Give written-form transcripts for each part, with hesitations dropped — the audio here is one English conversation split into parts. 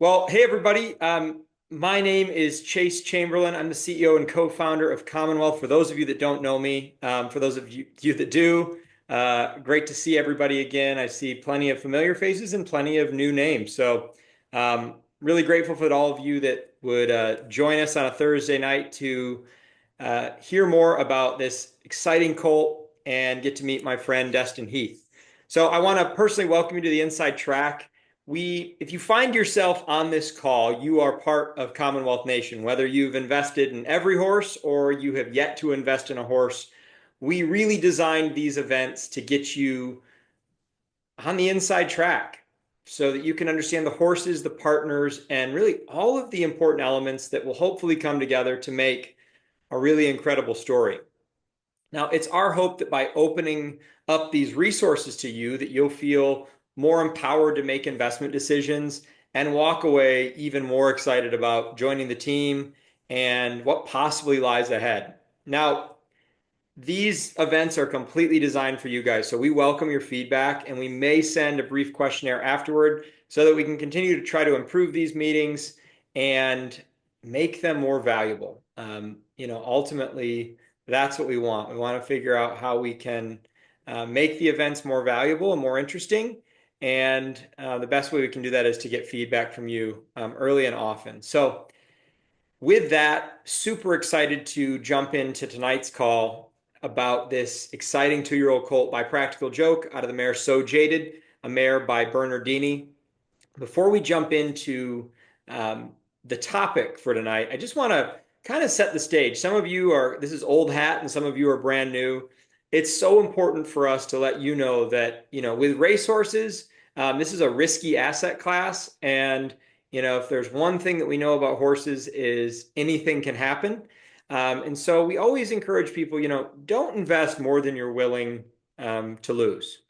Well, hey everybody. My name is Chase Chamberlin. I'm the CEO and co-founder of Commonwealth. For those of you that don't know me, for those of you that do, great to see everybody again. I see plenty of familiar faces and plenty of new names. Really grateful for all of you that would join us on a Thursday night to hear more about this exciting Colt and get to meet my friend Destin Heath. So I want to personally welcome you to the Inside Track. If you find yourself on this call, you are part of Commonwealth Nation. Whether you've invested in every horse or you have yet to invest in a horse, we really designed these events to get you on the inside track so that you can understand the horses, the partners, and really all of the important elements that will hopefully come together to make a really incredible story. Now, it's our hope that by opening up these resources to you, that you'll feel more empowered to make investment decisions and walk away even more excited about joining the team and what possibly lies ahead. Now, these events are completely designed for you guys, so we welcome your feedback and we may send a brief questionnaire afterward so that we can continue to try to improve these meetings and make them more valuable. Ultimately, that's what we want. We want to figure out how we can make the events more valuable and more interesting. And the best way we can do that is to get feedback from you early and often. So with that, super excited to jump into tonight's call about this exciting 2-year-old colt by Practical Joke out of the mare So Jaded, a mare by Bernardini. Before we jump into the topic for tonight, I just want to kind of set the stage. Some of you this is old hat, and some of you are brand new. It's so important for us to let you know that, with racehorses, this is a risky asset class. And, if there's one thing that we know about horses is anything can happen. And so we always encourage people, don't invest more than you're willing to lose.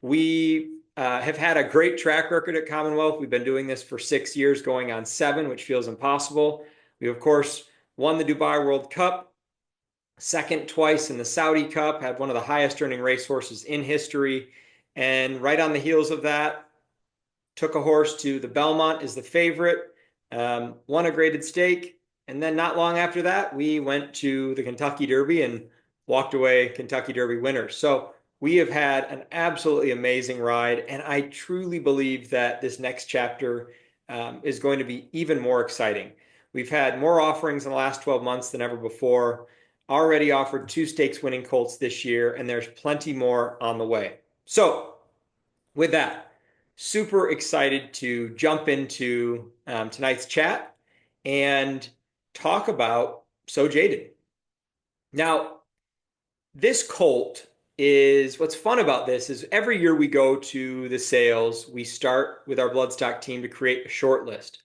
We have had a great track record at Commonwealth. We've been doing this for 6 years, going on 7, which feels impossible. We, of course, won the Dubai World Cup, second twice in the Saudi Cup, had one of the highest earning racehorses in history. And right on the heels of that, took a horse to the Belmont as the favorite, won a graded stake. And then not long after that, we went to the Kentucky Derby and walked away Kentucky Derby winners. So we have had an absolutely amazing ride. And I truly believe that this next chapter is going to be even more exciting. We've had more offerings in the last 12 months than ever before. Already offered 2 stakes winning colts this year, and there's plenty more on the way. So with that, super excited to jump into tonight's chat and talk about So Jaded. Now, this colt what's fun about this is every year we go to the sales, we start with our bloodstock team to create a short list.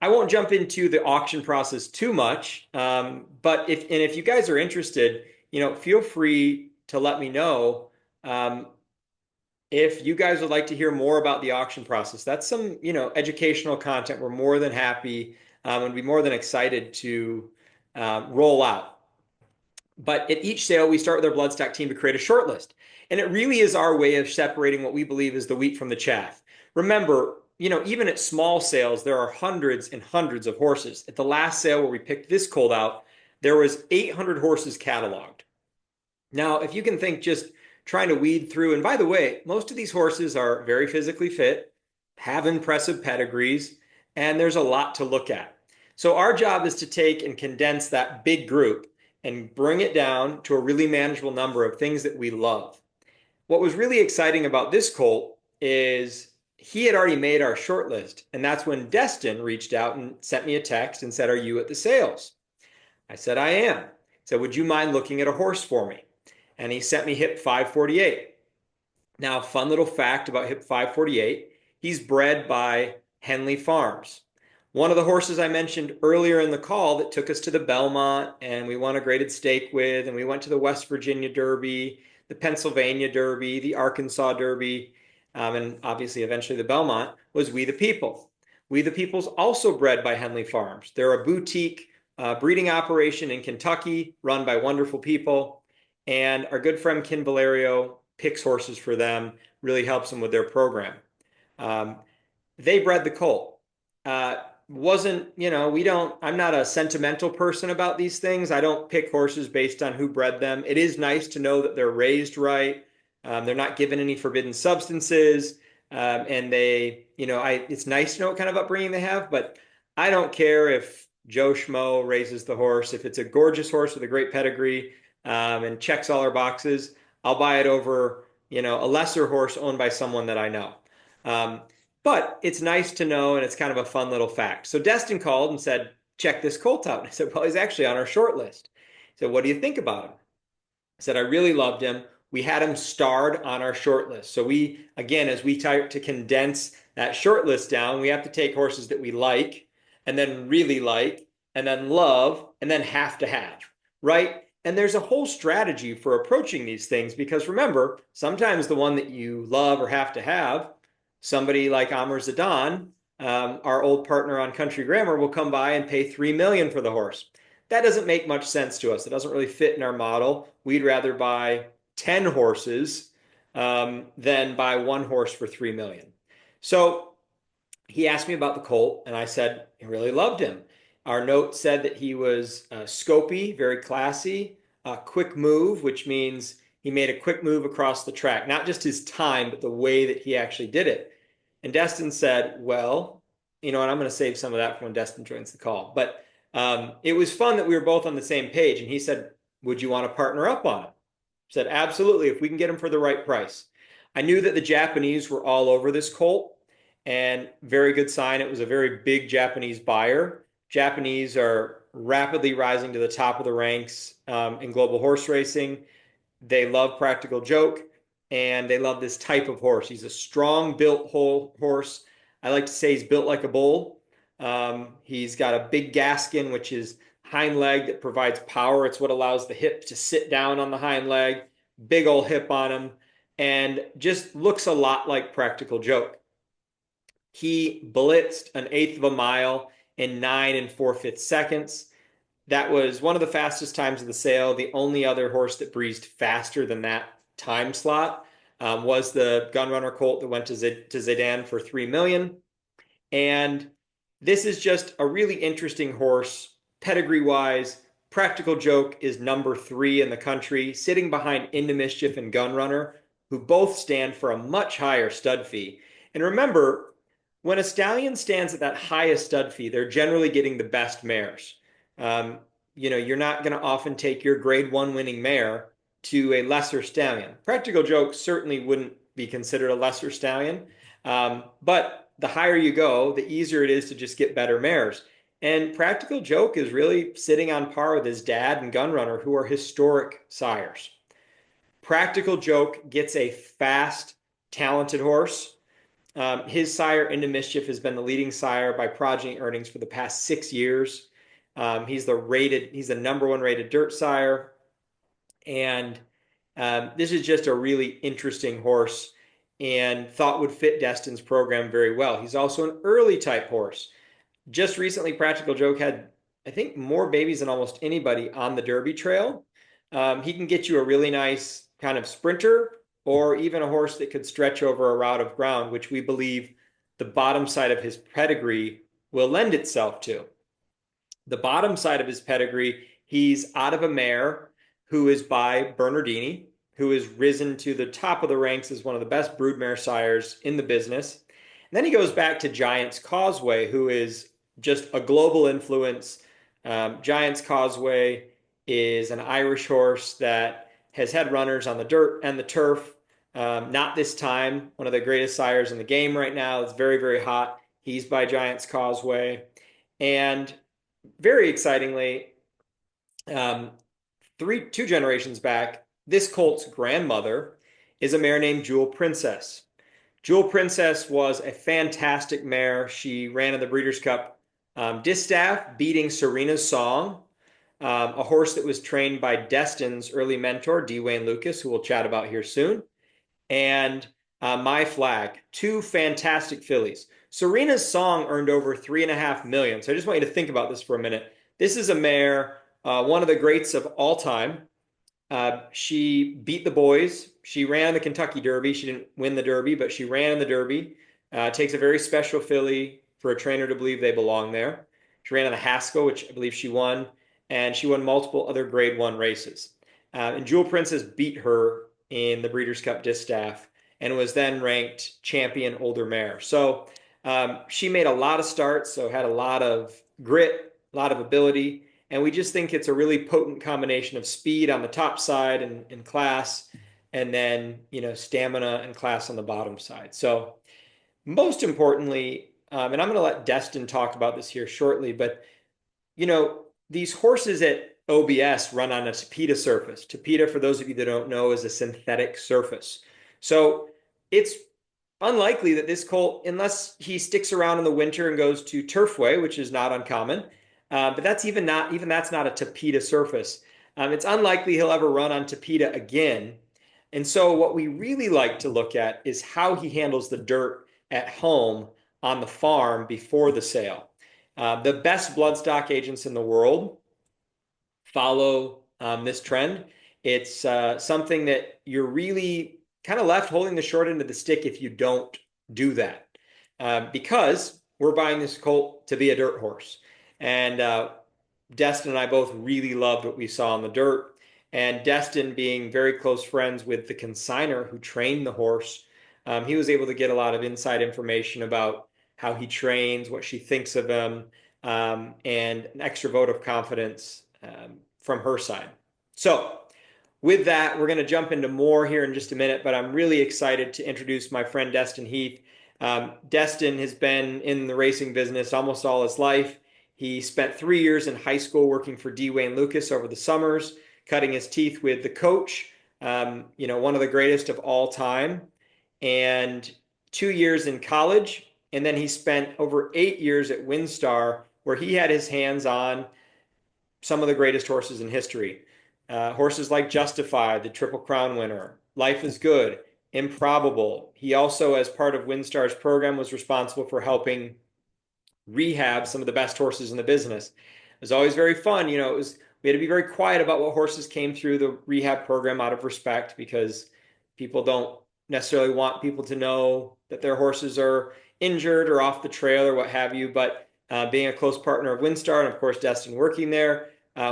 I won't jump into the auction process too much, but if you guys are interested, feel free to let me know if you guys would like to hear more about the auction process. That's some, educational content we're more than happy and be more than excited to roll out. But at each sale, we start with our bloodstock team to create a short list. And it really is our way of separating what we believe is the wheat from the chaff. Remember, even at small sales, there are hundreds and hundreds of horses. At the last sale where we picked this colt out, there was 800 horses cataloged. Now, if you can think just trying to weed through, and by the way, most of these horses are very physically fit, have impressive pedigrees, and there's a lot to look at. So our job is to take and condense that big group and bring it down to a really manageable number of things that we love. What was really exciting about this colt is he had already made our short list, and that's when Destin reached out and sent me a text and said, "Are you at the sales?" I said, "I am." He said, "Would you mind looking at a horse for me?" And he sent me Hip 548. Now, fun little fact about Hip 548, he's bred by Henley Farms. One of the horses I mentioned earlier in the call that took us to the Belmont and we won a graded stake with, and we went to the West Virginia Derby, the Pennsylvania Derby, the Arkansas Derby, and obviously eventually the Belmont, was We the People. We the People's also bred by Henley Farms. They're a boutique breeding operation in Kentucky run by wonderful people. And our good friend Ken Valerio picks horses for them, really helps them with their program. They bred the colt. Wasn't, we don't, I'm not a sentimental person about these things. I don't pick horses based on who bred them. It is nice to know that they're raised right. They're not given any forbidden substances. And it's nice to know what kind of upbringing they have, but I don't care if Joe Schmo raises the horse. If it's a gorgeous horse with a great pedigree, and checks all our boxes, I'll buy it over, a lesser horse owned by someone that I know. Um, but it's nice to know, and it's kind of a fun little fact. So Destin called and said, check this Colt out. And I said, well, he's actually on our short list. He said, what do you think about him? I said, I really loved him. We had him starred on our short list. So we, again, as we try to condense that short list down, we have to take horses that we like and then really like and then love and then have to have, right? And there's a whole strategy for approaching these things because remember, sometimes the one that you love or have to have, somebody like Amr Zadan, our old partner on Country Grammar, will come by and pay $3 million for the horse. That doesn't make much sense to us. It doesn't really fit in our model. We'd rather buy 10 horses than buy one horse for $3 million. So he asked me about the Colt, and I said I really loved him. Our note said that he was scopy, very classy, quick move, which means he made a quick move across the track, not just his time, but the way that he actually did it. And Destin said, well, and I'm going to save some of that for when Destin joins the call. But it was fun that we were both on the same page. And he said, would you want to partner up on it? I said, absolutely, if we can get him for the right price. I knew that the Japanese were all over this Colt, and very good sign. It was a very big Japanese buyer. Japanese are rapidly rising to the top of the ranks in global horse racing. They love Practical Joke, and they love this type of horse. He's a strong built whole horse. I like to say he's built like a bull. He's got a big gaskin, which is hind leg that provides power. It's what allows the hip to sit down on the hind leg. Big old hip on him, and just looks a lot like Practical Joke. He blitzed an eighth of a mile in 9 4/5 seconds. That was one of the fastest times of the sale. The only other horse that breezed faster than that time slot was the Gunrunner Colt that went to Zidane for $3 million. And this is just a really interesting horse, pedigree-wise. Practical Joke is number 3 in the country, sitting behind Into Mischief and Gunrunner, who both stand for a much higher stud fee. And remember, when a stallion stands at that highest stud fee, they're generally getting the best mares. You're not going to often take your grade 1 winning mare to a lesser stallion. Practical Joke certainly wouldn't be considered a lesser stallion, but the higher you go, the easier it is to just get better mares. And Practical Joke is really sitting on par with his dad and Gunrunner, who are historic sires. Practical Joke gets a fast, talented horse. His sire, Into Mischief, has been the leading sire by progeny earnings for the past 6 years. He's the number 1 rated dirt sire. And this is just a really interesting horse and thought would fit Destin's program very well. He's also an early type horse. Just recently, Practical Joke had, I think, more babies than almost anybody on the Derby Trail. He can get you a really nice kind of sprinter or even a horse that could stretch over a route of ground, which we believe the bottom side of his pedigree will lend itself to. The bottom side of his pedigree, he's out of a mare who is by Bernardini, who has risen to the top of the ranks as one of the best broodmare sires in the business. And then he goes back to Giant's Causeway, who is just a global influence. Giant's Causeway is an Irish horse that has had runners on the dirt and the turf. Not this time, one of the greatest sires in the game right now. It's very, very hot. He's by Giant's Causeway. And very excitingly, 2 generations back, this colt's grandmother is a mare named Jewel Princess. Jewel Princess was a fantastic mare. She ran in the Breeders' Cup Distaff, beating Serena's Song, a horse that was trained by Destin's early mentor, Dwayne Lukas, who we'll chat about here soon, and My Flag, 2 fantastic fillies. Serena's Song earned over $3.5 million. So I just want you to think about this for a minute. This is a mare, one of the greats of all time. She beat the boys. She ran the Kentucky Derby. She didn't win the Derby, but she ran in the Derby. Takes a very special filly for a trainer to believe they belong there. She ran on the Haskell, which I believe she won, and she won multiple other Grade 1 races. And Jewel Princess beat her in the Breeders' Cup Distaff and was then ranked champion older mare. So she made a lot of starts, so had a lot of grit, a lot of ability, and we just think it's a really potent combination of speed on the top side and class, and then stamina and class on the bottom side. So most importantly, and I'm going to let Destin talk about this here shortly, but these horses at OBS run on a tapetum surface. Tapetum, for those of you that don't know, is a synthetic surface. So it's unlikely that this colt, unless he sticks around in the winter and goes to Turfway, which is not uncommon, but that's that's not a tapetum surface. It's unlikely he'll ever run on tapetum again. And so what we really like to look at is how he handles the dirt at home on the farm before the sale. The best bloodstock agents in the world follow this trend. It's something that you're really kind of left holding the short end of the stick if you don't do that, because we're buying this colt to be a dirt horse. And Destin and I both really loved what we saw on the dirt. And Destin, being very close friends with the consigner who trained the horse, he was able to get a lot of inside information about how he trains, what she thinks of him, and an extra vote of confidence from her side. So with that, we're going to jump into more here in just a minute, but I'm really excited to introduce my friend Destin Heath. Destin has been in the racing business almost all his life. He spent 3 years in high school working for Dwayne Lukas over the summers, cutting his teeth with the coach, one of the greatest of all time, and 2 years in college. And then he spent over 8 years at WinStar, where he had his hands on some of the greatest horses in history. Horses like Justified, the Triple Crown winner, Life is Good, Improbable. He also, as part of WinStar's program, was responsible for helping rehab some of the best horses in the business. It was always very fun. We had to be very quiet about what horses came through the rehab program out of respect, because people don't necessarily want people to know that their horses are injured or off the trail or what have you. But being a close partner of WinStar, and of course Destin working there,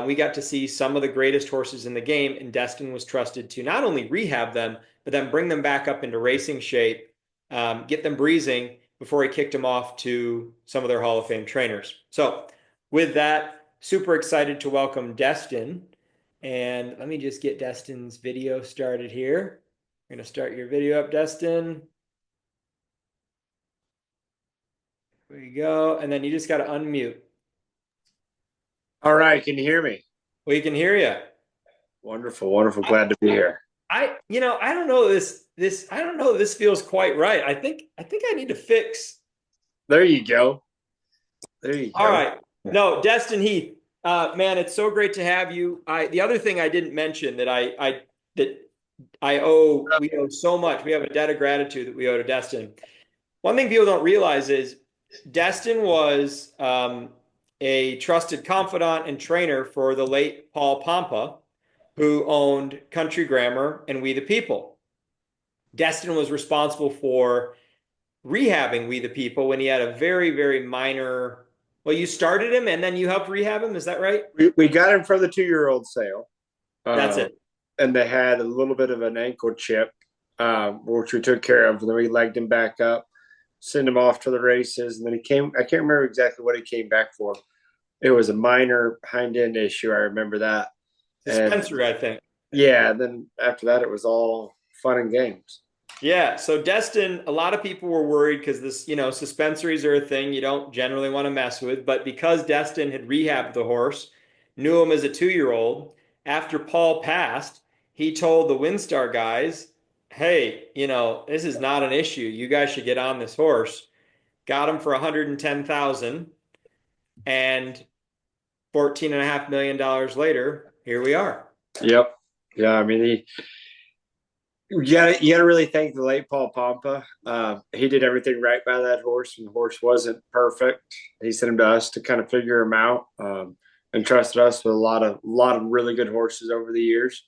we got to see some of the greatest horses in the game, and Destin was trusted to not only rehab them, but then bring them back up into racing shape, get them breezing before he kicked them off to some of their Hall of Fame trainers. So with that, super excited to welcome Destin. And let me just get Destin's video started here. We're going to start your video up, Destin. There you go. And then you just got to unmute. All right, can you hear me? We can hear you. Wonderful, wonderful. Glad to be here. I don't know I don't know this feels quite right. I think I need to fix. There you go. There you go. All right. No, Destin Heath, man, it's so great to have you. The other thing I didn't mention that we owe so much. We have a debt of gratitude that we owe to Destin. One thing people don't realize is Destin was a trusted confidant and trainer for the late Paul Pompa, who owned Country Grammar and We the People. Destin was responsible for rehabbing We the People when he had a very, very minor. Well, you started him and then you helped rehab him. Is that right? We got him for the 2-year-old sale. That's it. And they had a little bit of an ankle chip, which we took care of. And then we legged him back up, sent him off to the races. And then he came, I can't remember exactly what he came back for. It was a minor hind end issue. I remember that. Suspensory, I think. Yeah. And then after that, it was all fun and games. Yeah. So Destin, a lot of people were worried because suspensories are a thing you don't generally want to mess with. But because Destin had rehabbed the horse, knew him as a 2-year-old, after Paul passed, he told the WinStar guys, hey, this is not an issue. You guys should get on this horse. Got him for $110,000, and $14.5 million later, here we are. Yep. Yeah. I mean, you got to really thank the late Paul Pompa. He did everything right by that horse, and the horse wasn't perfect. He sent him to us to kind of figure him out, and trusted us with a lot of really good horses over the years.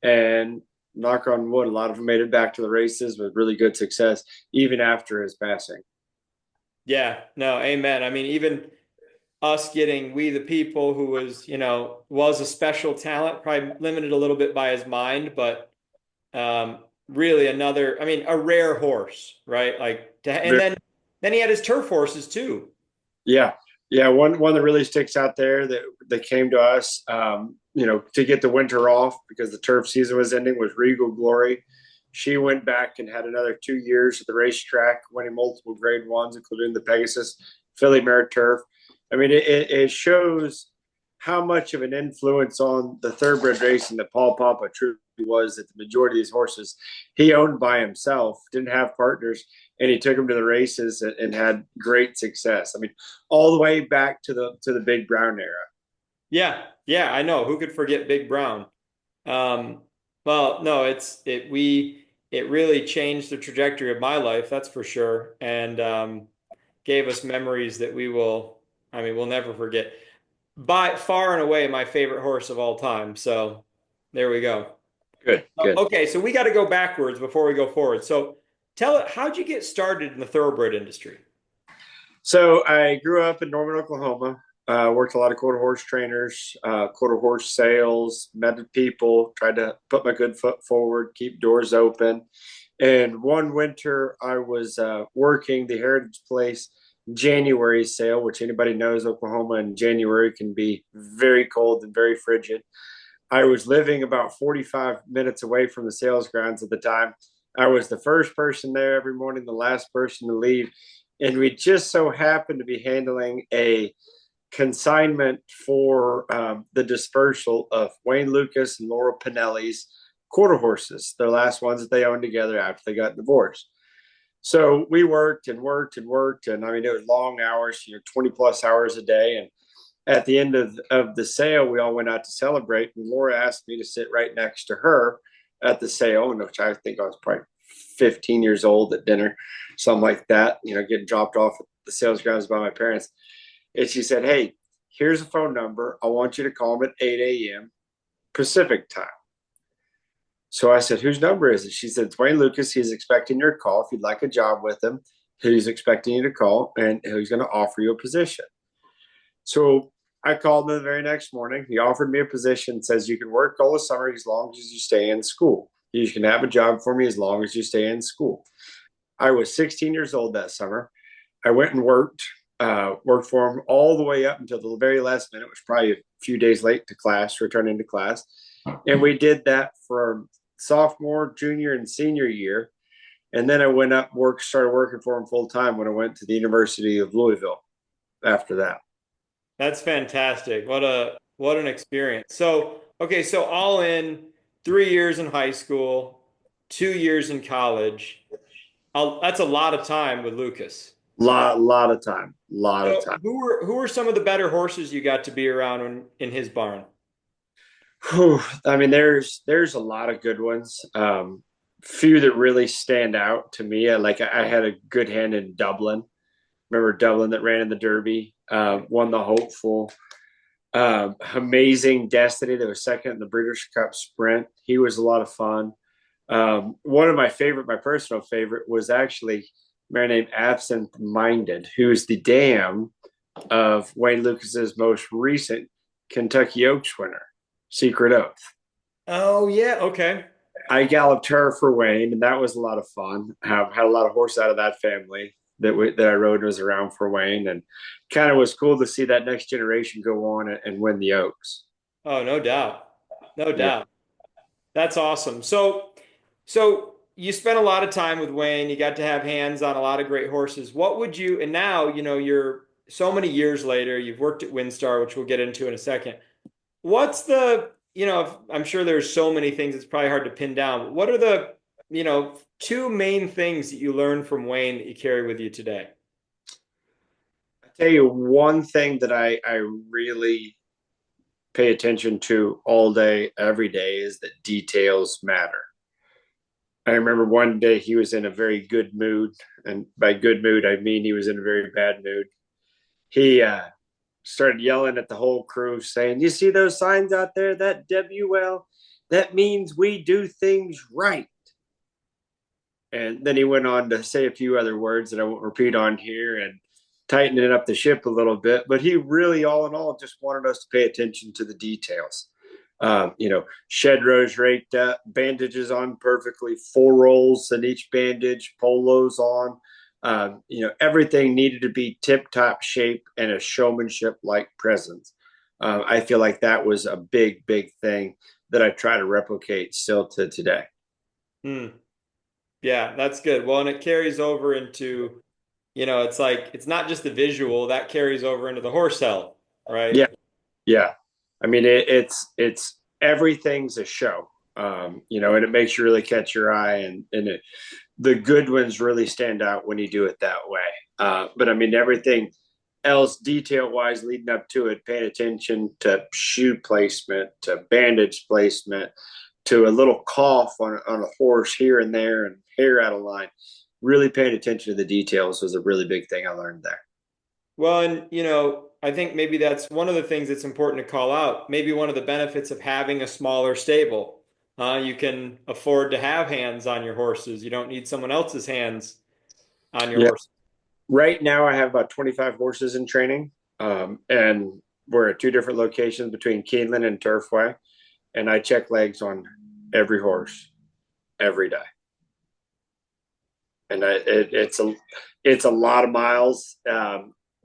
And knock on wood, a lot of them made it back to the races with really good success, even after his passing. Yeah, no, amen. I mean, even us getting We the People, who was, was a special talent, probably limited a little bit by his mind, but really another, I mean, a rare horse, right? And then he had his turf horses too. Yeah, yeah. One that really sticks out there that came to us, to get the winter off because the turf season was ending was Regal Glory. She went back and had another 2 years at the racetrack, winning multiple Grade Ones, including the Pegasus Philly Mare Turf. I mean, it shows how much of an influence on the thoroughbred racing that Paul Pompa truly was. That the majority of these horses he owned by himself, didn't have partners, and he took them to the races and had great success. I mean, all the way back to the Big Brown era. Yeah, yeah, I know. Who could forget Big Brown? Um, well, no, it really changed the trajectory of my life, that's for sure, and gave us memories that I mean, we'll never forget. By far and away, my favorite horse of all time. So there we go. Good, good. Okay, so we got to go backwards before we go forward. So tell it, how'd you get started in the thoroughbred industry? So I grew up in Norman, Oklahoma. Worked a lot of quarter horse trainers, quarter horse sales, met people, tried to put my good foot forward, keep doors open. And one winter, I was working the Heritage Place January sale, which anybody knows Oklahoma in January can be very cold and very frigid. I was living about 45 minutes away from the sales grounds at the time. I was the first person there every morning, the last person to leave. And we just so happened to be handling a consignment for the dispersal of Wayne Lukas and Laura Pinelli's quarter horses, the last ones that they owned together after they got divorced. So we worked and worked and worked. And I mean, it was long hours, 20 plus hours a day. And at the end of the sale, we all went out to celebrate. And Laura asked me to sit right next to her at the sale, which I think I was probably 15 years old at dinner, something like that, getting dropped off at the sales grounds by my parents. And she said, "Hey, here's a phone number. I want you to call them at 8 a.m. Pacific time." So I said, "Whose number is it?" She said, "It's Wayne Lukas. He's expecting your call. If you'd like a job with him, he's expecting you to call and he's going to offer you a position." So I called him the very next morning. He offered me a position, says you can work all the summer as long as you stay in school. You can have a job for me as long as you stay in school. I was 16 years old that summer. I went and worked for him all the way up until the very last minute, which was probably a few days late to class, returning to class. And we did that for sophomore, junior, and senior year. And then I went up, started working for him full time when I went to the University of Louisville after that. That's fantastic. What an experience. So, okay, so all in 3 years in high school, 2 years in college. That's a lot of time with Lukas. Lot of time, lot of So time. who were some of the better horses you got to be around in his barn? Whew. I mean, there's a lot of good ones. Few that really stand out to me. I had a good hand in Dublin. Remember Dublin that ran in the Derby, won the Hopeful. Amazing Destiny that was second in the British Cup Sprint. He was a lot of fun. One of my personal favorite, was actually a man named Absinthe Minded, who's the dam of Wayne Lukas's most recent Kentucky Oaks winner, Secret Oath. Oh yeah, okay. I galloped her for Wayne, and that was a lot of fun. Have had a lot of horse out of that family that I rode and was around for Wayne, and kind of was cool to see that next generation go on and win the Oaks. Oh, no doubt. No Yeah. doubt. That's awesome. So you spent a lot of time with Wayne. You got to have hands on a lot of great horses. What would you, and now, you're so many years later, you've worked at WinStar, which we'll get into in a second. What's I'm sure there's so many things it's probably hard to pin down. But what are the two main things that you learned from Wayne that you carry with you today? I tell you one thing that I really pay attention to all day, every day, is that details matter. I remember one day he was in a very good mood, and by good mood I mean he was in a very bad mood. He started yelling at the whole crew, saying, "You see those signs out there? That WL, that means we do things right." And then he went on to say a few other words that I won't repeat on here. And tightening up the ship a little bit. But he really, all in all, just wanted us to pay attention to the details. Shed rows raked up, bandages on perfectly, 4 rolls in each bandage, polos on. Everything needed to be tip top shape and a showmanship like presence. I feel like that was a big, big thing that I try to replicate still to today. Hmm. Yeah, that's good. Well, and it carries over into, it's like it's not just the visual, that carries over into the horse health, Yeah, right? yeah. I mean, it's everything's a show, and it makes you really catch your eye, and the good ones really stand out when you do it that way. But I mean, everything else detail wise leading up to it, paying attention to shoe placement, to bandage placement, to a little cough on a horse here and there and hair out of line. Really paying attention to the details was a really big thing I learned there. Well, and I think maybe that's one of the things that's important to call out. Maybe one of the benefits of having a smaller stable. You can afford to have hands on your horses. You don't need someone else's hands on your Yeah. horse. Right now, I have about 25 horses in training, and we're at 2 different locations between Keeneland and Turfway, and I check legs on every horse every day. And it's a lot of miles.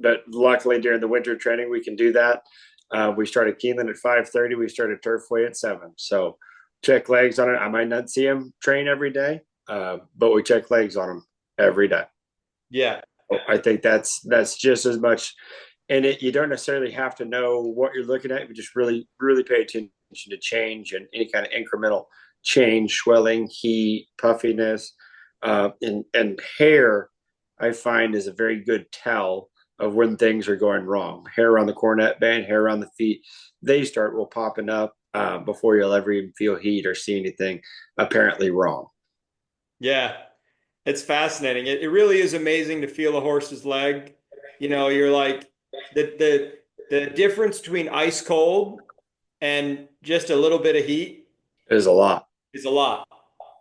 But luckily during the winter training we can do that. We started Keeneland at 5:30. We started Turfway at 7. So check legs on it. I might not see them train every day, but we check legs on them every day. Yeah. I think that's just as much. And you don't necessarily have to know what you're looking at. You just really, really pay attention to change and any kind of incremental change, swelling, heat, puffiness, and hair. I find is a very good tell of when things are going wrong. Hair around the cornet band, hair around the feet, they start popping up before you'll ever even feel heat or see anything apparently wrong. Yeah. It's fascinating. It really is amazing to feel a horse's leg. You're like the difference between ice cold and just a little bit of heat Is a lot. is a lot.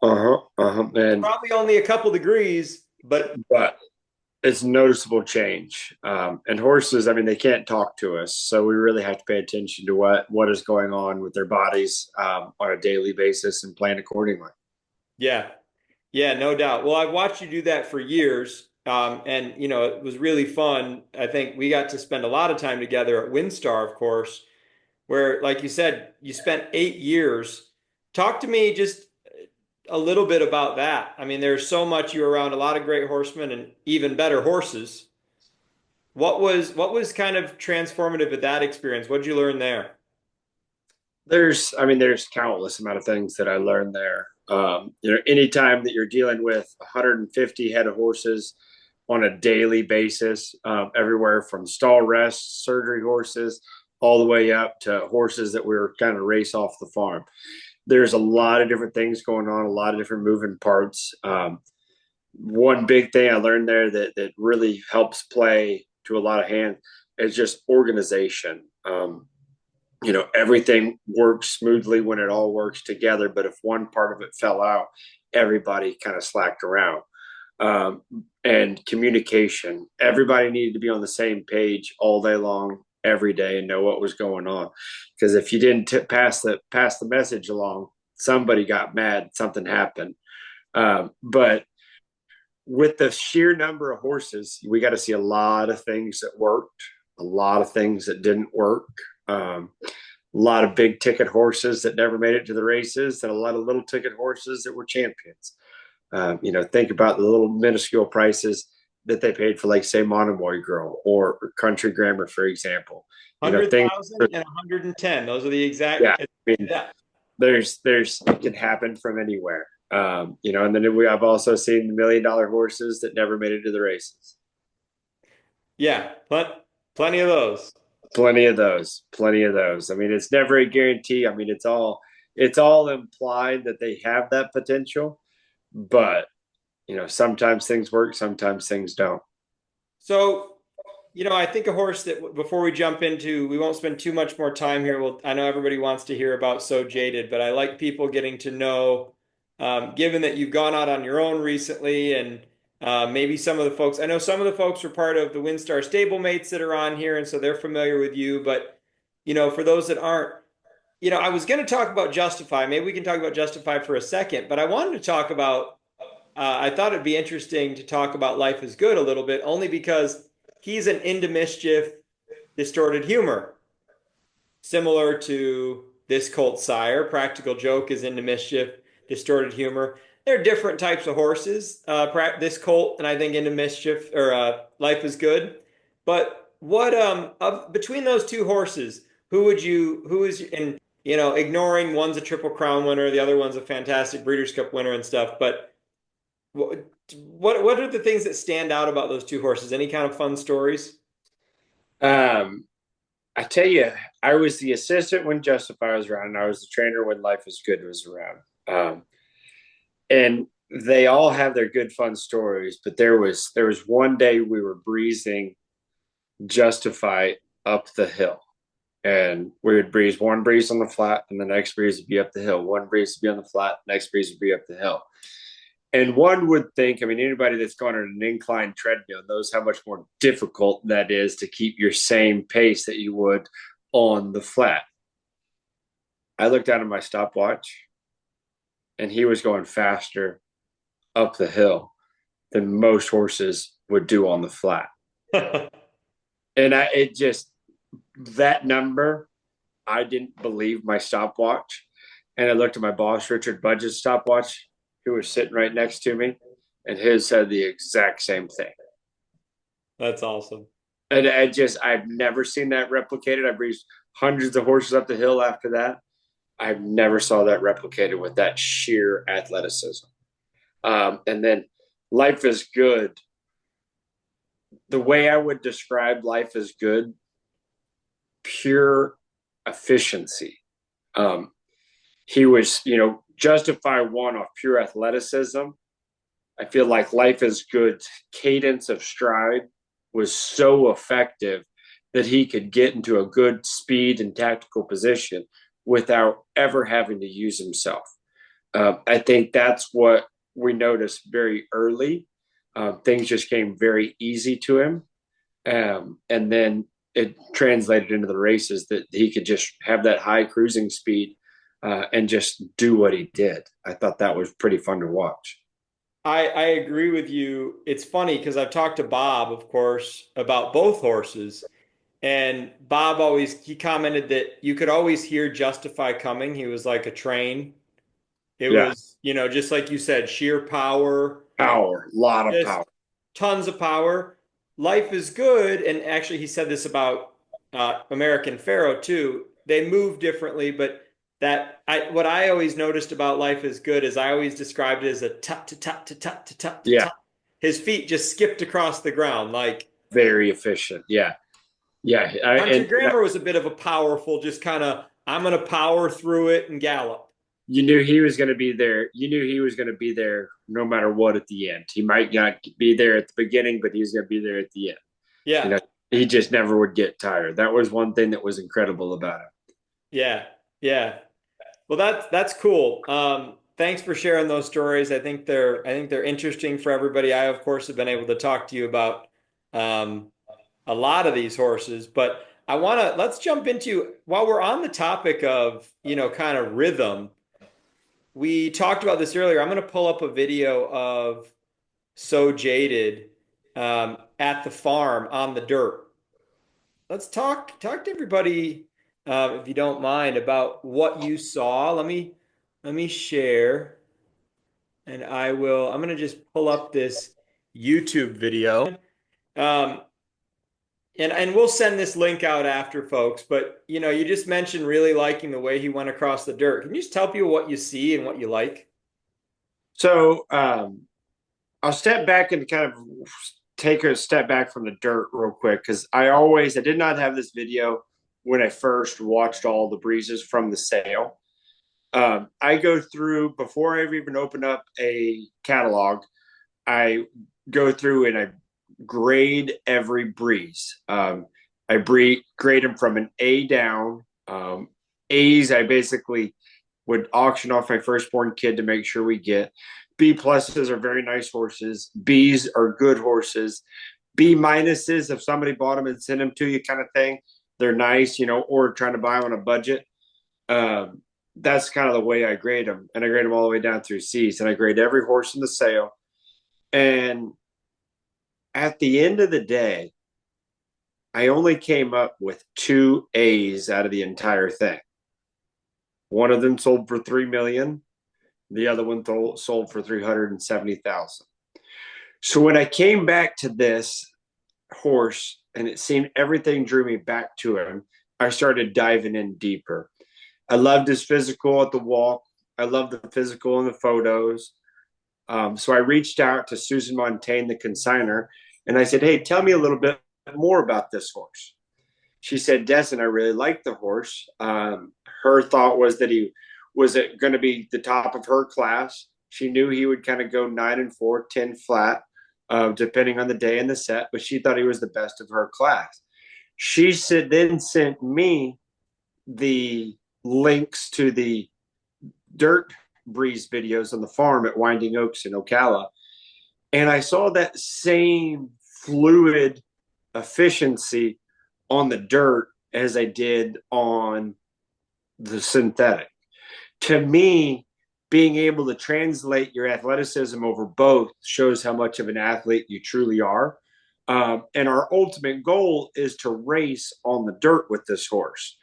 Uh-huh. Uh-huh. And Probably only a couple degrees, but but it's noticeable change. And horses, I mean, they can't talk to us, so we really have to pay attention to what is going on with their bodies on a daily basis and plan accordingly. yeah. Yeah, no doubt. Well, I've watched you do that for years. And it was really fun. I think we got to spend a lot of time together at WinStar, of course, where, like you said, you spent 8 years. Talk to me just a little bit about that. I mean, there's so much you were around a lot of great horsemen and even better horses. What was kind of transformative at that experience? What did you learn there? There's countless amount of things that I learned there. Anytime that you're dealing with 150 head of horses on a daily basis, everywhere from stall rest, surgery horses, all the way up to horses that we were kind of race off the farm. There's a lot of different things going on, a lot of different moving parts. One big thing I learned there that really helps play to a lot of hands is just organization. Everything works smoothly when it all works together, but if one part of it fell out, everybody kind of slacked around. um, and communication. Everybody needed to be on the same page all day long, every day, and know what was going on. Because if you didn't pass the message along, somebody got mad, something happened. But with the sheer number of horses, we got to see a lot of things that worked, a lot of things that didn't work. A lot of big ticket horses that never made it to the races, and a lot of little ticket horses that were champions. Think about the little minuscule prices that they paid for, like, say, Monomoy Girl or Country Grammar, for example. Things. 100,000 and 110. Those are the Yeah, exact. I mean, Yeah. there's it can happen from anywhere. And then I've also seen the $1 million horses that never made it to the races. Yeah. Plenty of those. Plenty of those. Plenty of those. I mean, it's never a guarantee. I mean, it's all implied that they have that potential, but sometimes things work, sometimes things don't. So, I think a horse that before we jump into, we won't spend too much more time here. Well, I know everybody wants to hear about So Jaded, but I like people getting to know, given that you've gone out on your own recently and Maybe some of the folks, I know some of the folks are part of the WinStar stablemates that are on here, and so they're familiar with you. But, for those that aren't, I was going to talk about Justify. Maybe we can talk about Justify for a second, but I wanted to talk about, I thought it'd be interesting to talk about Life is Good a little bit, only because he's an into mischief, distorted humor, similar to this Colt sire. Practical Joke is into mischief, distorted humor. They're different types of horses. This Colt and I think into mischief or Life is Good. But what between those two horses, who is and ignoring one's a Triple Crown winner, the other one's a fantastic Breeders' Cup winner and stuff. But what what are the things that stand out about those two horses? Any kind of fun stories? Um, I tell you, I was the assistant when Justify was around, and I was the trainer when Life is Good was around. And they all have their good fun stories, but there was one day we were breezing Justify up the hill. And we would breeze one breeze on the flat, and the next breeze would be up the hill. One breeze would be on the flat, next breeze would be up the hill. And one would think, I mean, anybody that's gone on an inclined treadmill knows how much more difficult that is to keep your same pace that you would on the flat. I looked down at my stopwatch, and he was going faster up the hill than most horses would do on the flat. And it just, that number, I didn't believe my stopwatch. And I looked at my boss, Richard Budge's stopwatch, who was sitting right next to me, and his said the exact same thing. That's awesome. And I've never seen that replicated. I've reached hundreds of horses up the hill after that. I've never saw that replicated with that sheer athleticism. And then Life is Good. The way I would describe Life is Good, pure efficiency. He was, Justify one off pure athleticism. I feel like Life is Good's cadence of stride was so effective that he could get into a good speed and tactical position without ever having to use himself. I think that's what we noticed very early. Things just came very easy to him. And then it translated into the races that he could just have that high cruising speed and just do what he did. I thought that was pretty fun to watch. I agree with you. It's funny because I've talked to Bob, of course, about both horses. And Bob he commented that you could always hear Justify coming. He was like a train. It Yeah. was, just like you said, sheer power, Power, a lot of just power. tons of power. Life is Good. And actually, he said this about American Pharaoh too. They move differently, but what I always noticed about Life is Good is I always described it as a tut to tut to tut to tut to Yeah. tut. His feet just skipped across the ground. Like Very efficient. Yeah. Yeah. Hunter Grammer was a bit of a powerful, just kind of, I'm going to power through it and gallop. you knew he was going to be there. You knew he was going to be there no matter what at the end. He might not be there at the beginning, but he's going to be there at the end. You Yeah. know, he just never would get tired. That was one thing that was incredible about him. Yeah. Yeah. Well, that's cool. Thanks for sharing those stories. I think they're interesting for everybody. I, of course, have been able to talk to you about um, a lot of these horses, but let's jump into while we're on the topic of, kind of rhythm. We talked about this earlier. I'm going to pull up a video of So Jaded at the farm on the dirt. Let's talk to everybody, if you don't mind, about what you saw. Let me share, and I'm going to just pull up this YouTube video. Um, and we'll send this link out after, folks. But you just mentioned really liking the way he went across the dirt. Can you just tell people what you see and what you like? So I'll step back and kind of take a step back from the dirt real quick because I did not have this video when I first watched all the breezes from the sale. I go through before I even open up a catalog. I go through and I grade every breeze. Grade them from an A down. A's, I basically would auction off my firstborn kid to make sure we get. B pluses are very nice horses. B's are good horses. B minuses, if somebody bought them and sent them to you, kind of thing, they're nice, or trying to buy them on a budget. Um, that's kind of the way I grade them, and I grade them all the way down through C's, and I grade every horse in the sale. And at the end of the day, I only came up with 2 A's out of the entire thing. One of them sold for 3 million. The other one sold for 370,000. So when I came back to this horse, and it seemed everything drew me back to him, I started diving in deeper. I loved his physical at the walk. I loved the physical in the photos. So I reached out to Susan Montaigne, the consigner, and I said, "Hey, tell me a little bit more about this horse." She said, "Destin, I really like the horse." Her thought was that he was going to be the top of her class. She knew he would kind of go 9 and 4, 10 flat, depending on the day and the set, but she thought he was the best of her class. She then sent me the links to the dirt breeze videos on the farm at Winding Oaks in Ocala. And I saw that same fluid efficiency on the dirt as I did on the synthetic. To me, being able to translate your athleticism over both shows how much of an athlete you truly are. And our ultimate goal is to race on the dirt with this horse.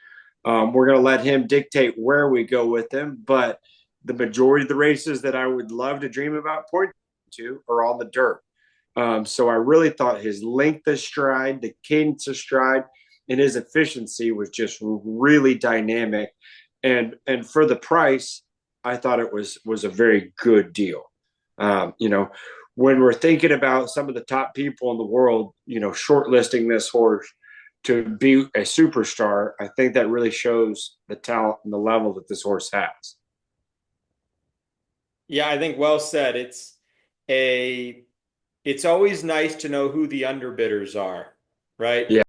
We're going to let him dictate where we go with him, but the majority of the races that I would love to dream about pointing to are on the dirt. So I really thought his length of stride, the cadence of stride, and his efficiency was just really dynamic. And for the price, I thought it was a very good deal. When we're thinking about some of the top people in the world, shortlisting this horse to be a superstar, I think that really shows the talent and the level that this horse has. Yeah, I think well said. It's always nice to know who the underbidders are, right? Yeah,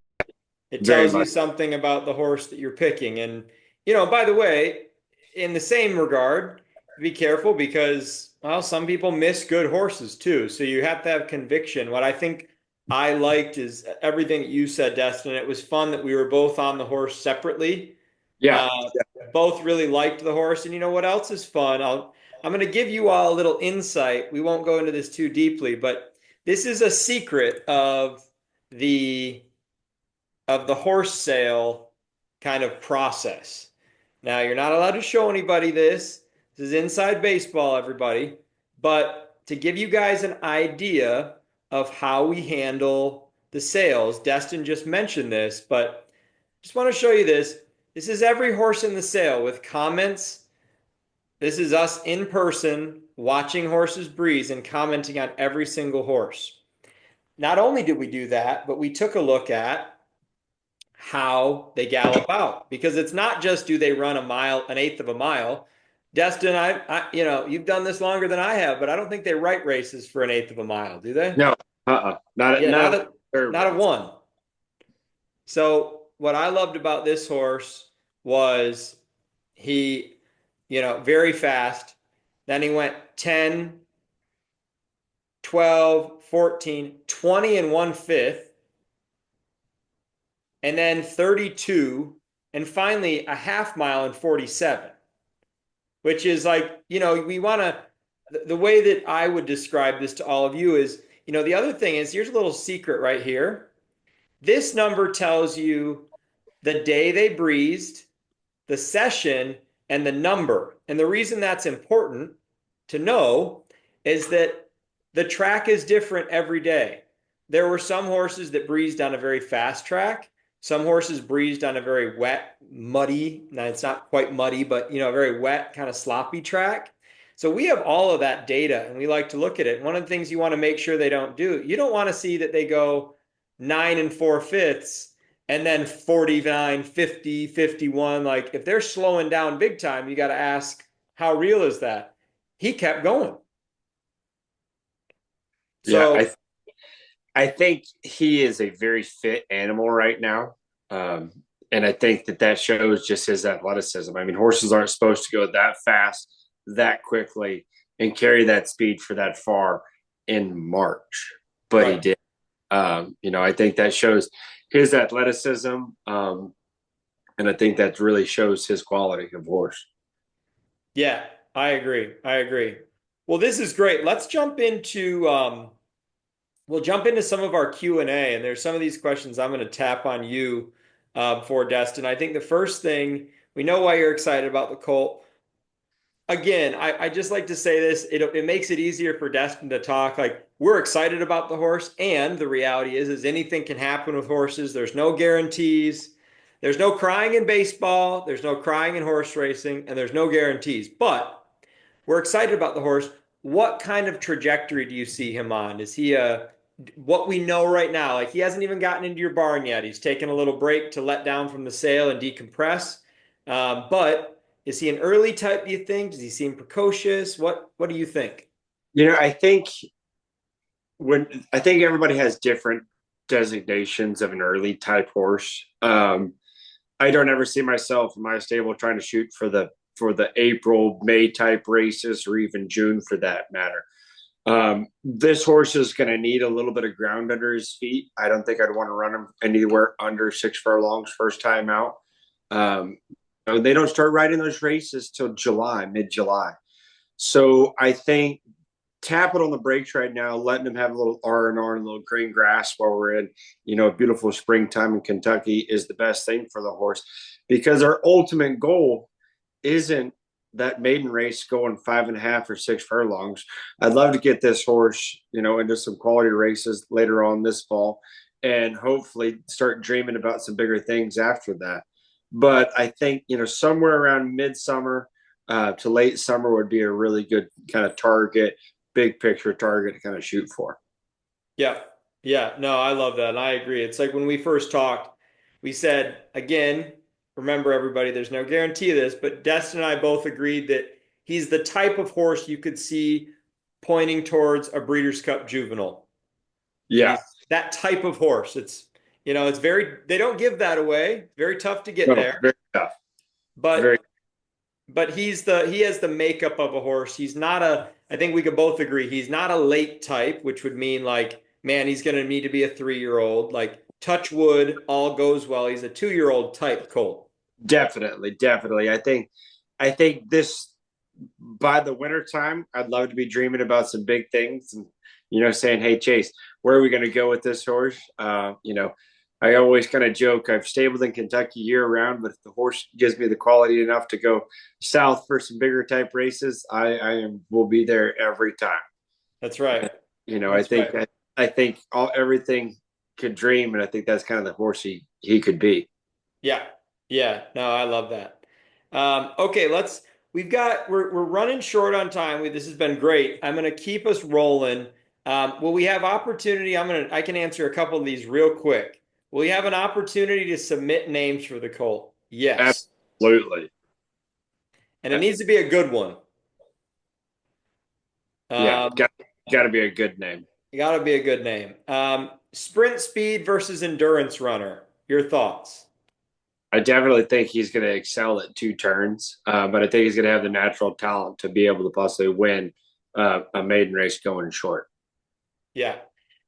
It very tells you much. something about the horse that you're picking. And, by the way, in the same regard, be careful because, well, some people miss good horses too. So you have to have conviction. What I think I liked is everything that you said, Destin. It was fun that we were both on the horse separately. Yeah. Uh, Both really liked the horse. And you know what else is fun? I'm going to give you all a little insight. We won't go into this too deeply, but this is a secret the of the horse sale kind of process. Now, you're not allowed to show anybody this. This is inside baseball, everybody. But to give you guys an idea of how we handle the sales, Destin just mentioned this, but just want to show you this. This is every horse in the sale with comments. This is us in person watching horses breeze and commenting on every single horse. Not only did we do that, but we took a look at how they gallop out because it's not just do they run a mile, an eighth of a mile. Destin, you've done this longer than I have, but I don't think they write races for an eighth of a mile, do they? No, not Yeah, not not a a third not a race. one. So what I loved about this horse was he, very fast. Then he went 10, 12, 14, 20 and 1/5, and then 32, and finally a half mile and 47, which is like, we want to, the way that I would describe this to all of you is, the other thing is, here's a little secret right here. This number tells you the day they breezed, the session, and the number. And the reason that's important to know is that the track is different every day. There were some horses that breezed on a very fast track. Some horses breezed on a very wet, muddy, now it's not quite muddy, but a very wet, kind of sloppy track. So we have all of that data and we like to look at it. One of the things you want to make sure they don't do, you don't want to see that they go 9 and 4/5 and then 49, 50, 51. Like if they're slowing down big time, you got to ask, how real is that? He kept going. Yeah, So I think he is a very fit animal right now. And I think that shows just his athleticism. I mean, horses aren't supposed to go that fast, that quickly. and carry that speed for that far in March, but he Right. did. I think that shows his athleticism, and I think that really shows his quality of horse. Yeah, I agree. I agree. Well, this is great. Let's jump into we'll jump into some of our Q&A, and there's some of these questions I'm going to tap on you for Destin. I think the first thing, we know why you're excited about the Colt. Again, I just like to say this, it makes it easier for Destin to talk. Like, we're excited about the horse, and the reality is anything can happen with horses. There's no guarantees. There's no crying in baseball, there's no crying in horse racing, and there's no guarantees. But we're excited about the horse. What kind of trajectory do you see him on? Is he a what we know right now? Like, he hasn't even gotten into your barn yet. He's taken a little break to let down from the sale and decompress. But is he an early type, do you think? Does he seem precocious? What do you think? I think everybody has different designations of an early type horse. I don't ever see myself in my stable trying to shoot for the April, May type races, or even June for that matter. This horse is going to need a little bit of ground under his feet. I don't think I'd want to run him anywhere under 6 furlongs first time out. Um, they don't start riding those races till July, mid-July. So I think tapping on the brakes right now, letting him have a little R&R and a little green grass while we're in, a beautiful springtime in Kentucky is the best thing for the horse, because our ultimate goal isn't that maiden race going 5.5 or 6 furlongs. I'd love to get this horse, into some quality races later on this fall, and hopefully start dreaming about some bigger things after that. But I think, somewhere around midsummer to late summer would be a really good kind of target, big picture target to kind of shoot for. Yeah. Yeah. No, I love that. And I agree. It's like when we first talked, we said, again, remember everybody, there's no guarantee of this, but Destin and I both agreed that he's the type of horse you could see pointing towards a Breeders' Cup Juvenile. Yeah. He's that type of horse. It's very, they don't give that away. Very tough to get No, there, very tough. Very. but he has the makeup of a horse. He's not a, I think we could both agree, he's not a late type, which would mean like, man, he's going to need to be a 3-year old. Like, touch wood, all goes well. He's a 2-year old type Colt. Definitely, definitely. I think this by the winter time, I'd love to be dreaming about some big things and saying, "Hey, Chase, where are we going to go with this horse?" I always kind of joke I've stabled in Kentucky year round, but if the horse gives me the quality enough to go south for some bigger type races, I will be there every time. That's right. I That's think right. I think everything could dream, and I think that's kind of the horse he could be. Yeah. Yeah. No, I love that. Okay, we're running short on time. This has been great. I'm going to keep us rolling. Will we have opportunity? I can answer a couple of these real quick. Will we have an opportunity to submit names for the Colt? Yes. Absolutely. And it needs to be a good one. Yeah, Um, got to be a good name. you got to be a good name. Sprint speed versus endurance runner. Your thoughts? I definitely think he's going to excel at 2 turns, but I think he's going to have the natural talent to be able to possibly win a maiden race going short. Yeah.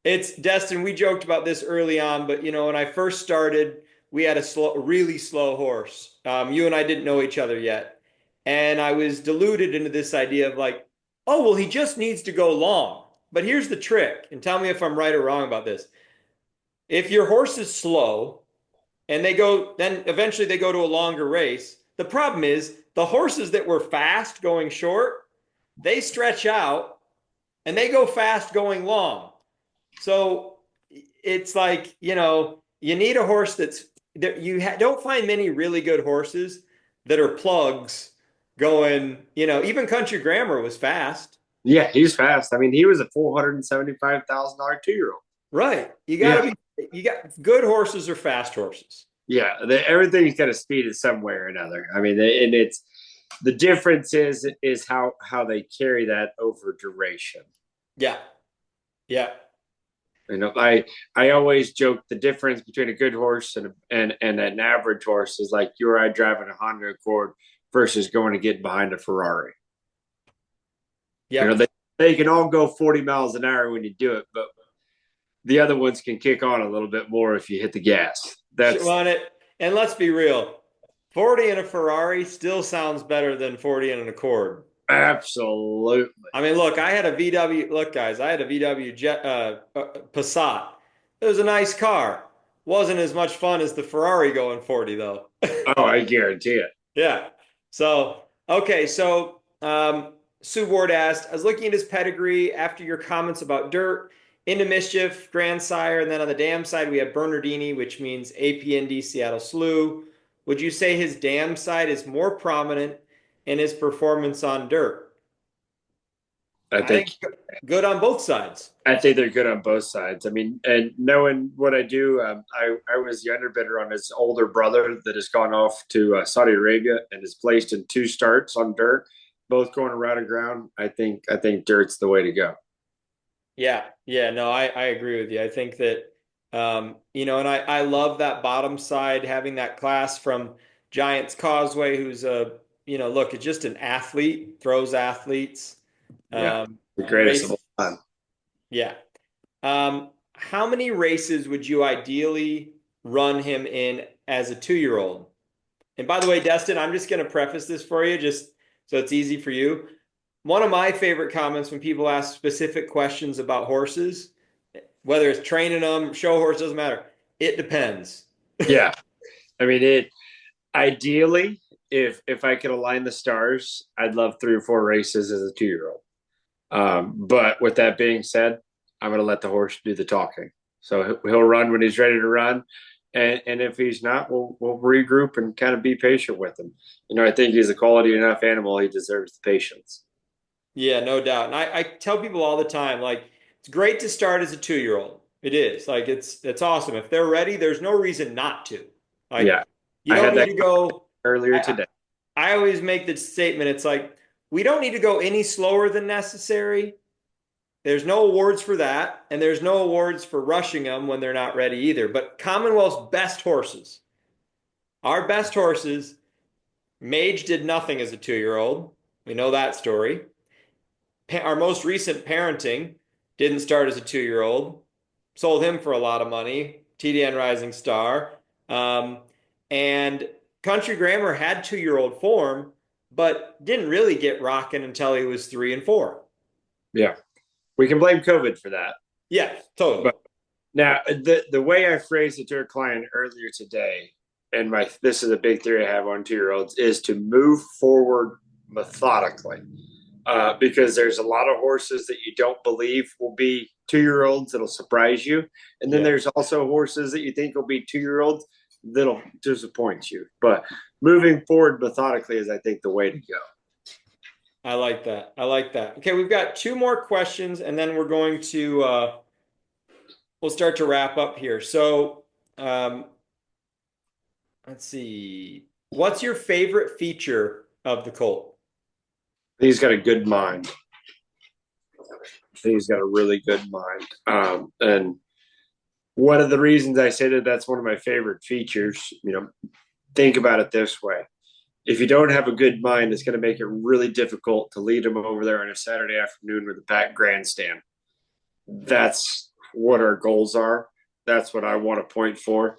It's Destin. We joked about this early on, but when I first started, we had a really slow horse. You and I didn't know each other yet. And I was deluded into this idea of like, oh, well, he just needs to go long. But here's the trick, and tell me if I'm right or wrong about this. If your horse is slow and then eventually they go to a longer race, the problem is the horses that were fast going short, they stretch out and they go fast going long. So it's like, you need a horse that's that don't find many really good horses that are plugs going, even Country Grammar was fast. Yeah, he's fast. I mean, he was a $475,000 2-year-old. Right. Yeah, You got good horses or fast horses. yeah. Everything's got a speed in some way or another. I mean, and it's the difference is how they carry that over duration. Yeah. Yeah. I always joke the difference between a good horse and an average horse is like you or I driving a Honda Accord versus going to get behind a Ferrari. You know, Yep. they can all go 40 miles an hour when you do it, but the other ones can kick on a little bit more if you hit the gas. That's On it. And let's be real. 40 in a Ferrari still sounds better than 40 in an Accord. absolutely. I mean, look, I had a VW. Look, guys, I had a VW Passat. It was a nice car. Wasn't as much fun as the Ferrari going 40, though. Oh, I guarantee it. Yeah. So, okay. So, Sue Ward asked, I was looking at his pedigree after your comments about dirt, into mischief, grandsire, and then on the dam side, we have Bernardini, which means APND Seattle Slew. Would you say his dam side is more prominent in his performance on dirt? I I think think good on both sides. I think they're good on both sides. I mean, and knowing what I do, I was the underbidder on his older brother that has gone off to Saudi Arabia and is placed in 2 starts on dirt, both going around and ground. I think dirt's the way to go. Yeah, yeah, no, I agree with you. I think that and I love that bottom side having that class from Giants Causeway, who's look, it's just an athlete, throws athletes, Yeah, um, the greatest of race. all time. Yeah. How many races would you ideally run him in as a 2-year-old? And by the way, Destin, I'm just going to preface this for you, just so it's easy for you. One of my favorite comments when people ask specific questions about horses, whether it's training them, show horse, doesn't matter. It depends. Yeah, I mean it. Ideally, if I could align the stars, I'd love 3 or 4 races as a 2-year-old. But with that being said, I'm going to let the horse do the talking. So he'll run when he's ready to run, and if he's not, we'll regroup and kind of be patient with him. You know, I think he's a quality enough animal; he deserves the patience. Yeah, no doubt. And I tell people all the time, like, it's great to start as a 2-year-old. It is. Like it's awesome. If they're ready, there's no reason not to. Like Yeah, you I don't had need that to go. earlier I, today. I always make the statement, it's like we don't need to go any slower than necessary. There's no awards for that, and there's no awards for rushing them when they're not ready either. But Commonwealth's best horses, our best horses, Mage did nothing as a 2-year-old. We know that story. Our most recent parenting didn't start as a 2-year-old. Sold him for a lot of money. TDN Rising Star. Um, and Country Grammar had 2-year-old form, but didn't really get rocking until he was 3 and 4. Yeah, we can blame COVID for that. Yeah, totally. But now, the way I phrased it to a client earlier today, and my this is a big theory I have on 2-year-olds, is to move forward methodically. Because there's a lot of horses that you don't believe will be 2-year-olds that'll surprise you, and then Yeah, there's also horses that you think will be 2-year-olds that'll disappoint you. But moving forward methodically is, I think, the way to go. I like that. I like that. Okay, we've got 2 more questions, and then we're going to we'll start to wrap up here. So, um, let's see. What's your favorite feature of the Colt? He's got a good mind. He's got a really good mind. And one of the reasons I say that that's one of my favorite features, think about it this way. If you don't have a good mind, it's going to make it really difficult to lead them over there on a Saturday afternoon with a packed grandstand. That's what our goals are. That's what I want to point for.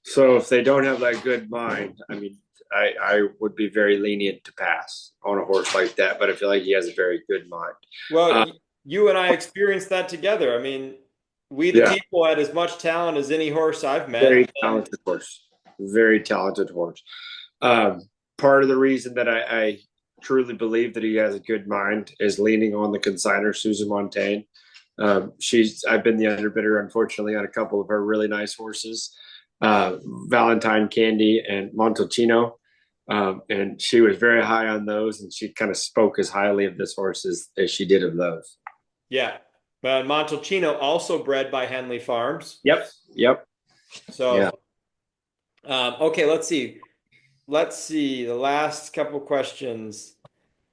So if they don't have that good mind, I mean, I would be very lenient to pass on a horse like that, but I feel like he has a very good mind. Well, Uh, you and I experienced that together. I mean, we the yeah, people had as much talent as any horse I've met. very talented horse. Very talented horse. Um, Part of the reason that I truly believe that he has a good mind is leaning on the consigner, Susan Montaigne. I've been the underbidder, unfortunately, on a couple of her really nice horses, Valentine Candy and Montalcino. And she was very high on those, and she kind of spoke as highly of this horse as she did of those. Yeah. But Montalcino also bred by Henley Farms. Yep. Yep. Yeah. So, okay, let's see. Let's see the last couple questions.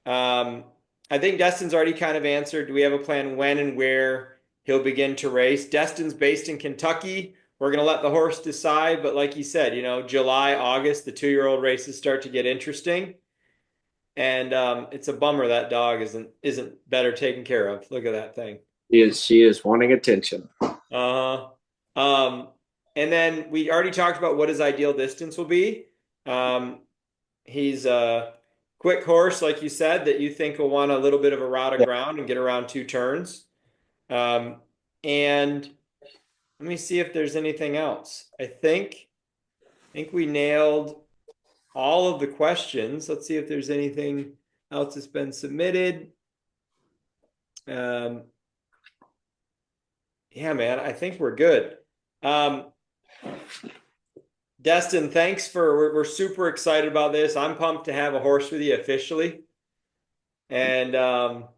Um, I think Destin's already kind of answered. Do we have a plan when and where he'll begin to race? Destin's based in Kentucky. We're going to let the horse decide. But like you said, July, August, the 2-year-old races start to get interesting. And it's a bummer that dog isn't better taken care of. Look at that thing. She is wanting attention. Uh, um, and then we already talked about what his ideal distance will be. Um, he's a quick horse, like you said, that you think will want a little bit of a route of Yeah. ground and get around 2 turns. Um, and let me see if there's anything else. I think we nailed all of the questions. Let's see if there's anything else that's been submitted. Um, yeah, man, I think we're good. Um, Destin, thanks we're super excited about this. I'm pumped to have a horse with you officially. And oh,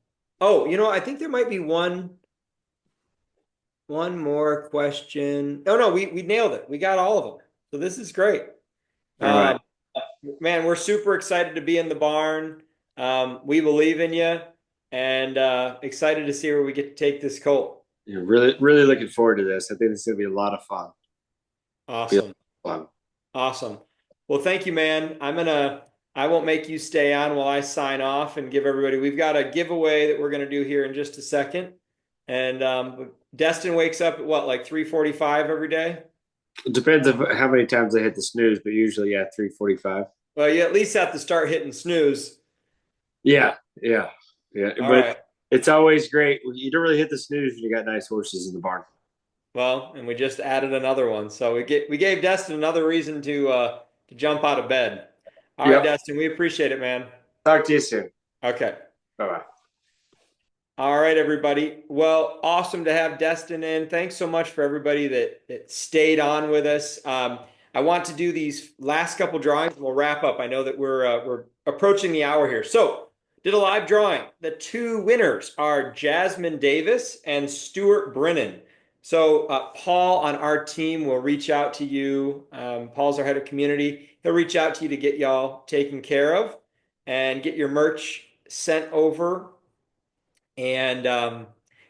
I think there might be one more question. Oh no, we nailed it. We got all of them. So this is great. All right. Um, man, we're super excited to be in the barn. We believe in you and excited to see where we get to take this colt. Yeah, really, really looking forward to this. I think it's going to be a lot of fun. Be a lot Awesome. of fun. Awesome. Well, thank you, man. I won't make you stay on while I sign off and give everybody, we've got a giveaway that we're going to do here in just a second. And Destin wakes up at what, like 3:45 every day? It depends on how many times I hit the snooze, but usually, yeah, 3:45. Well, you at least have to start hitting snooze. Yeah, yeah, yeah. All But right. it's always great. You don't really hit the snooze when you got nice horses in the barn. Well, and we just added another one. So we gave Destin another reason to jump out of bed. All right, Yep. Destin, we appreciate it, man. Talk to you soon. Okay. Bye bye. All right, everybody. Well, awesome to have Destin in. Thanks so much for everybody that stayed on with us. I want to do these last couple drawings and we'll wrap up. I know that we're approaching the hour here. So, did a live drawing. The two winners are Jasmine Davis and Stuart Brennan. So, Paul on our team will reach out to you. Paul's our head of community. He'll reach out to you to get y'all taken care of and get your merch sent over. And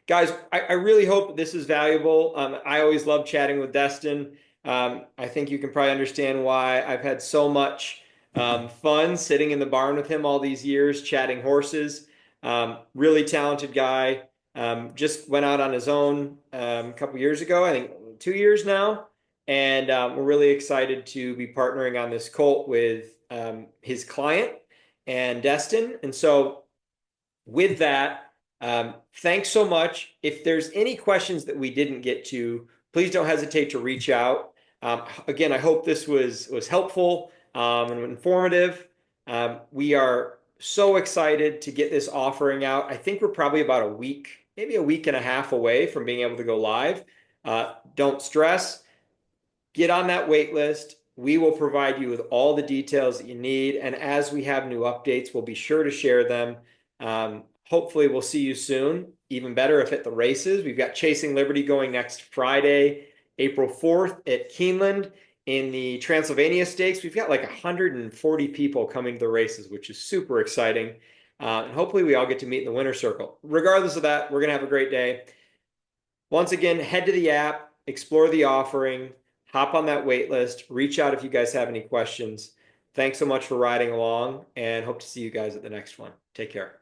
guys, I really hope this is valuable. I always love chatting with Destin. I think you can probably understand why I've had so much fun sitting in the barn with him all these years, chatting horses. Really talented guy. Just went out on his own a couple years ago, I think 2 years now. And we're really excited to be partnering on this colt with his client and Destin. And so, with that, thanks so much. If there's any questions that we didn't get to, please don't hesitate to reach out. Again, I hope this was helpful and informative. We are so excited to get this offering out. I think we're probably about a week, maybe a week and a half away from being able to go live. Don't stress. Get on that wait list. We will provide you with all the details that you need. And as we have new updates, we'll be sure to share them. Hopefully, we'll see you soon. Even better if at the races. We've got Chasing Liberty going next Friday, April 4th at Keeneland. In the Transylvania Stakes, we've got like 140 people coming to the races, which is super exciting. And hopefully, we all get to meet in the winner's circle. Regardless of that, we're going to have a great day. Once again, head to the app, explore the offering, hop on that wait list, reach out if you guys have any questions. Thanks so much for riding along and hope to see you guys at the next one. Take care.